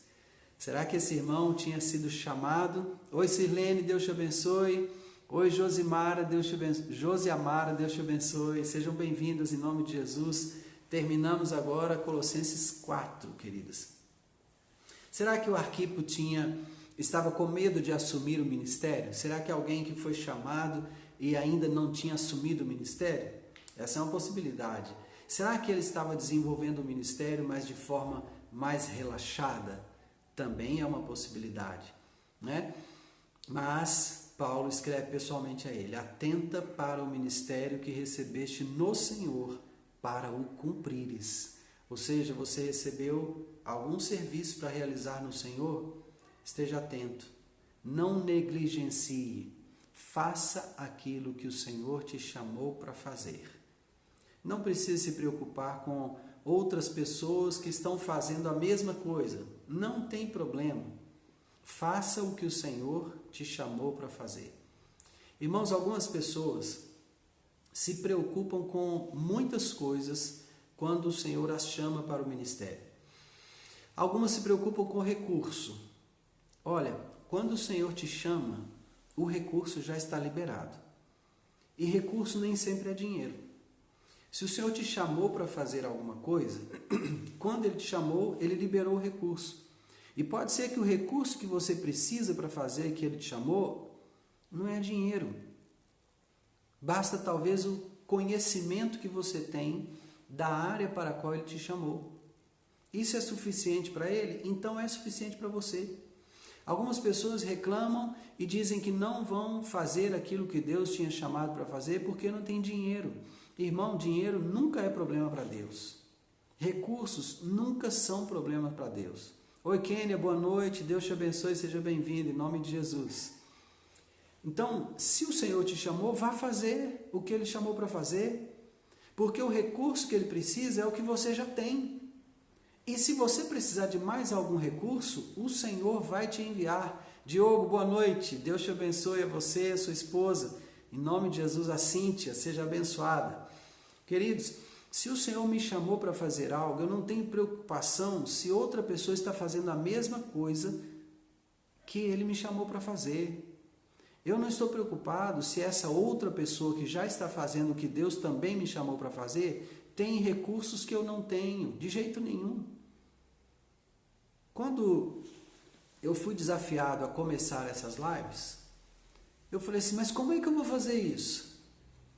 Será que esse irmão tinha sido chamado? Oi, Sirlene, Deus te abençoe. Oi, Josimara, Deus te abençoe. Josiamara, Deus te abençoe. Sejam bem-vindas em nome de Jesus. Terminamos agora Colossenses 4, queridas. Será que o Arquipo estava com medo de assumir o ministério? Será que alguém que foi chamado e ainda não tinha assumido o ministério? Essa é uma possibilidade. Será que ele estava desenvolvendo o ministério, mas de forma mais relaxada? Também é uma possibilidade, né? Mas Paulo escreve pessoalmente a ele: atenta para o ministério que recebeste no Senhor, para o cumprires. Ou seja, você recebeu algum serviço para realizar no Senhor? Esteja atento, não negligencie, faça aquilo que o Senhor te chamou para fazer. Não precisa se preocupar com outras pessoas que estão fazendo a mesma coisa, não tem problema. Faça o que o Senhor te chamou para fazer. Irmãos, algumas pessoas se preocupam com muitas coisas quando o Senhor as chama para o ministério. Algumas se preocupam com recurso. Olha, quando o Senhor te chama, o recurso já está liberado. E recurso nem sempre é dinheiro. Se o Senhor te chamou para fazer alguma coisa, quando Ele te chamou, Ele liberou o recurso. E pode ser que o recurso que você precisa para fazer que Ele te chamou, não é dinheiro. Basta talvez o conhecimento que você tem da área para a qual Ele te chamou. Isso é suficiente para Ele? Então é suficiente para você. Algumas pessoas reclamam e dizem que não vão fazer aquilo que Deus tinha chamado para fazer porque não tem dinheiro. Irmão, dinheiro nunca é problema para Deus. Recursos nunca são problema para Deus. Oi, Kênia, boa noite, Deus te abençoe, seja bem-vindo, em nome de Jesus. Então, se o Senhor te chamou, vá fazer o que Ele chamou para fazer, porque o recurso que Ele precisa é o que você já tem. E se você precisar de mais algum recurso, o Senhor vai te enviar. Diogo, boa noite. Deus te abençoe a você, a sua esposa. Em nome de Jesus, a Cíntia, seja abençoada. Queridos, se o Senhor me chamou para fazer algo, eu não tenho preocupação se outra pessoa está fazendo a mesma coisa que Ele me chamou para fazer. Eu não estou preocupado se essa outra pessoa que já está fazendo o que Deus também me chamou para fazer tem recursos que eu não tenho, de jeito nenhum. Quando eu fui desafiado a começar essas lives, eu falei assim, mas como é que eu vou fazer isso?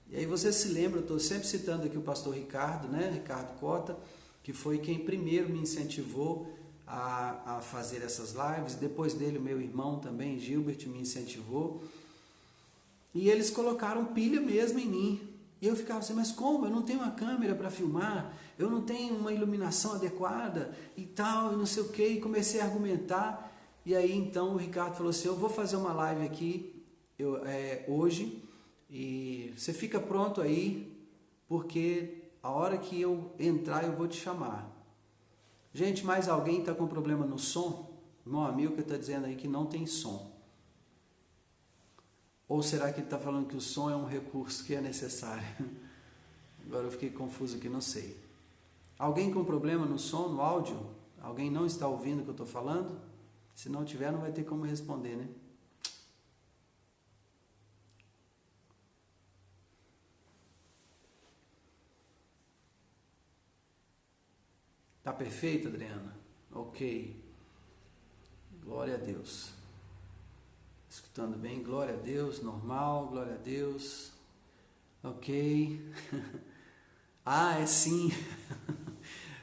E aí você se lembra, eu estou sempre citando aqui o pastor Ricardo, né? Ricardo Cota, que foi quem primeiro me incentivou a fazer essas lives. Depois dele, o meu irmão também, Gilbert, me incentivou. E eles colocaram pilha mesmo em mim. E eu ficava assim, mas como? Eu não tenho uma câmera para filmar, eu não tenho uma iluminação adequada e tal, e não sei o que. E comecei a argumentar. E aí então o Ricardo falou assim, eu vou fazer uma live aqui hoje, e você fica pronto aí, porque a hora que eu entrar eu vou te chamar. Gente, mais alguém está com problema no som? Irmão amigo que está dizendo aí que não tem som. Ou será que ele está falando que o som é um recurso que é necessário? Agora eu fiquei confuso aqui, não sei. Alguém com problema no som, no áudio? Alguém não está ouvindo o que eu estou falando? Se não tiver, não vai ter como responder, né? Tá perfeito, Adriana? Ok. Glória a Deus. Escutando bem? Glória a Deus. Normal. Glória a Deus. Ok. Ah, é sim.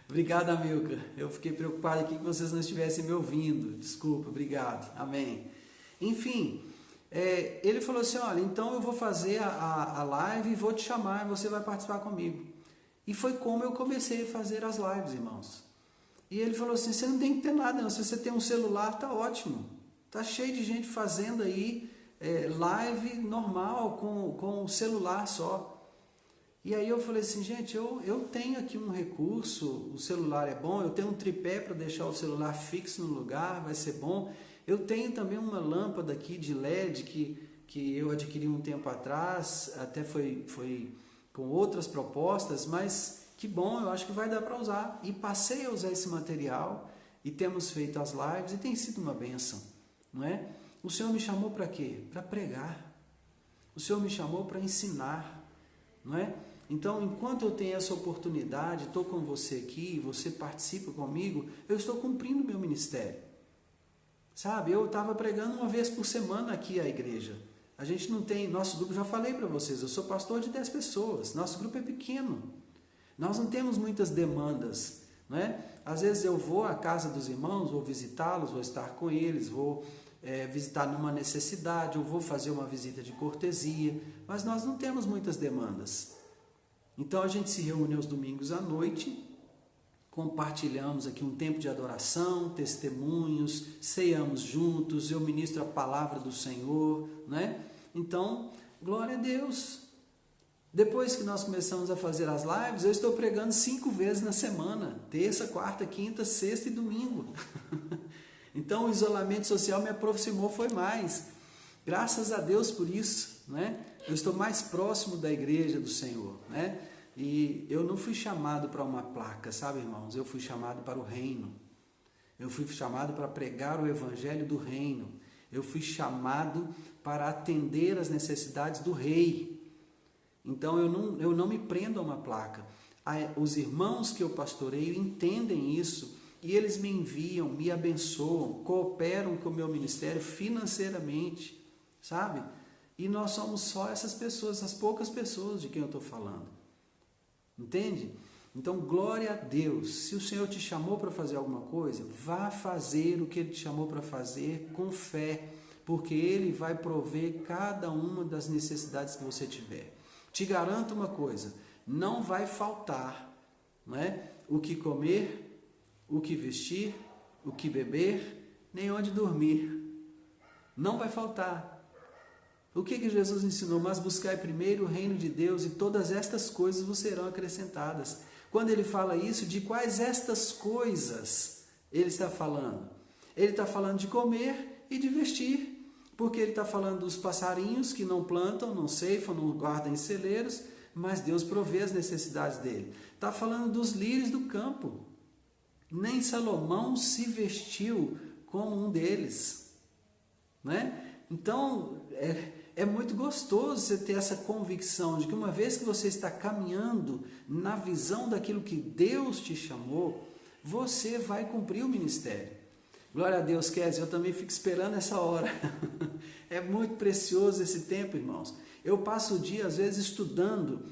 Obrigado, Amilcar. Eu fiquei preocupado aqui que vocês não estivessem me ouvindo. Desculpa, obrigado. Amém. Enfim, ele falou assim, olha, então eu vou fazer a live e vou te chamar e você vai participar comigo. E foi como eu comecei a fazer as lives, irmãos. E ele falou assim, você não tem que ter nada não, se você tem um celular, tá ótimo. Tá cheio de gente fazendo aí live normal, com o celular só. E aí eu falei assim, gente, eu tenho aqui um recurso, o celular é bom, eu tenho um tripé para deixar o celular fixo no lugar, vai ser bom. Eu tenho também uma lâmpada aqui de LED que eu adquiri um tempo atrás, até foi com outras propostas, mas que bom, eu acho que vai dar para usar. E passei a usar esse material e temos feito as lives e tem sido uma bênção, não é? O Senhor me chamou para quê? Para pregar. O Senhor me chamou para ensinar, não é? Então, enquanto eu tenho essa oportunidade, estou com você aqui, você participa comigo, eu estou cumprindo o meu ministério. Sabe, eu estava pregando uma vez por semana aqui à igreja. A gente não tem, nosso grupo, já falei para vocês, eu sou pastor de 10 pessoas, nosso grupo é pequeno. Nós não temos muitas demandas, não é? Às vezes eu vou à casa dos irmãos, vou visitá-los, vou estar com eles, vou visitar numa necessidade, ou vou fazer uma visita de cortesia, mas nós não temos muitas demandas. Então a gente se reúne aos domingos à noite, compartilhamos aqui um tempo de adoração, testemunhos, ceiamos juntos, eu ministro a palavra do Senhor, né? Então, glória a Deus. Depois que nós começamos a fazer as lives, eu estou pregando 5 vezes na semana, terça, quarta, quinta, sexta e domingo. Então o isolamento social me aproximou, foi mais. Graças a Deus por isso, né? Eu estou mais próximo da igreja do Senhor, né? E eu não fui chamado para uma placa, sabe, irmãos? Eu fui chamado para o reino. Eu fui chamado para pregar o evangelho do reino. Eu fui chamado para atender as necessidades do rei. Então eu não me prendo a uma placa. Os irmãos que eu pastoreio entendem isso e eles me enviam, me abençoam, cooperam com o meu ministério financeiramente, sabe? E nós somos só essas pessoas, essas poucas pessoas de quem eu estou falando. Entende? Então, glória a Deus. Se o Senhor te chamou para fazer alguma coisa, vá fazer o que Ele te chamou para fazer com fé, porque Ele vai prover cada uma das necessidades que você tiver. Te garanto uma coisa, não vai faltar, não é? O que comer, o que vestir, o que beber, nem onde dormir. Não vai faltar. O que Jesus ensinou? Mas buscai primeiro o reino de Deus e todas estas coisas vos serão acrescentadas. Quando ele fala isso, de quais estas coisas ele está falando? Ele está falando de comer e de vestir, porque ele está falando dos passarinhos que não plantam, não ceifam, não guardam em celeiros, mas Deus provê as necessidades dele. Está falando dos lírios do campo. Nem Salomão se vestiu como um deles, né? Então, é muito gostoso você ter essa convicção de que uma vez que você está caminhando na visão daquilo que Deus te chamou, você vai cumprir o ministério. Glória a Deus, Kézia, eu também fico esperando essa hora. É muito precioso esse tempo, irmãos. Eu passo o dia, às vezes, estudando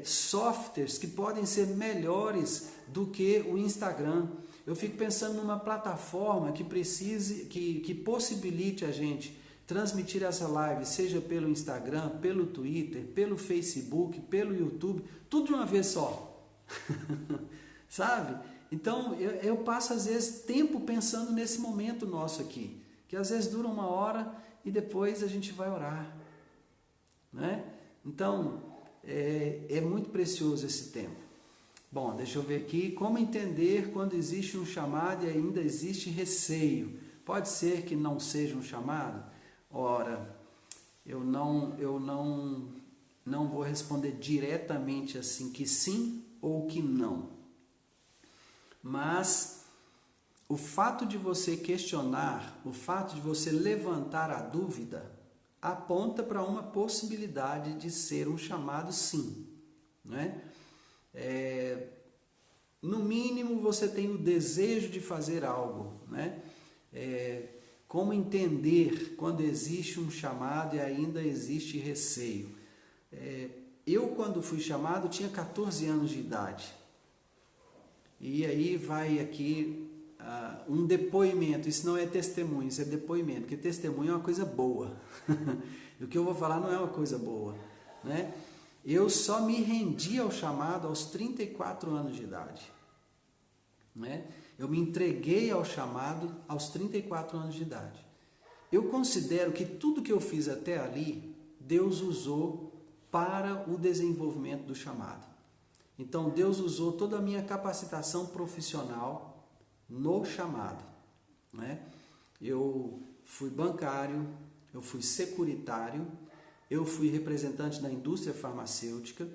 softwares que podem ser melhores do que o Instagram. Eu fico pensando numa plataforma que possibilite a gente transmitir essa live, seja pelo Instagram, pelo Twitter, pelo Facebook, pelo YouTube, tudo de uma vez só. Sabe? Então, eu passo às vezes tempo pensando nesse momento nosso aqui, que às vezes dura 1 hora e depois a gente vai orar, né? Então, é muito precioso esse tempo. Bom, deixa eu ver aqui, como entender quando existe um chamado e ainda existe receio? Pode ser que não seja um chamado? Ora, eu não vou responder diretamente assim que sim ou que não. Mas o fato de você questionar, o fato de você levantar a dúvida, aponta para uma possibilidade de ser um chamado sim, né? no mínimo você tem o desejo de fazer algo, né? Como entender quando existe um chamado e ainda existe receio? Eu, quando fui chamado, tinha 14 anos de idade. E aí vai aqui um depoimento. Isso não é testemunho, isso é depoimento, porque testemunho é uma coisa boa. E o que eu vou falar não é uma coisa boa, né? Eu só me rendi ao chamado aos 34 anos de idade, né? Eu me entreguei ao chamado aos 34 anos de idade. Eu considero que tudo que eu fiz até ali, Deus usou para o desenvolvimento do chamado. Então Deus usou toda a minha capacitação profissional no chamado, né? Eu fui bancário, eu fui securitário, eu fui representante da indústria farmacêutica,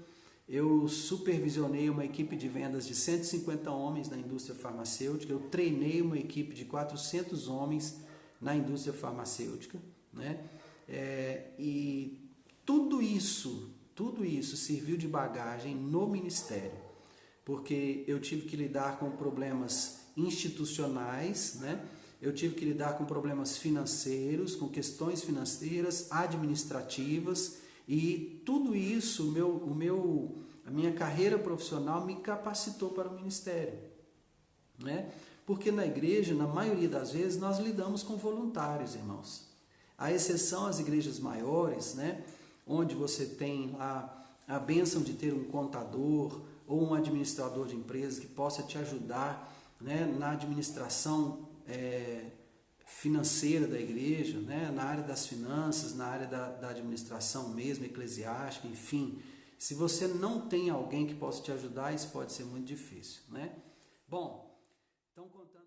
eu supervisionei uma equipe de vendas de 150 homens na indústria farmacêutica, eu treinei uma equipe de 400 homens na indústria farmacêutica, né? E tudo isso serviu de bagagem no ministério, porque eu tive que lidar com problemas institucionais, né? Eu tive que lidar com problemas financeiros, com questões financeiras, administrativas, e tudo isso, a minha carreira profissional me capacitou para o ministério, né? Porque na igreja, na maioria das vezes, nós lidamos com voluntários, irmãos. À exceção as igrejas maiores, né? Onde você tem lá a bênção de ter um contador ou um administrador de empresa que possa te ajudar, né, na administração financeira da igreja, né, na área das finanças, na área da administração mesmo, eclesiástica, enfim. Se você não tem alguém que possa te ajudar, isso pode ser muito difícil, né? Bom, então contando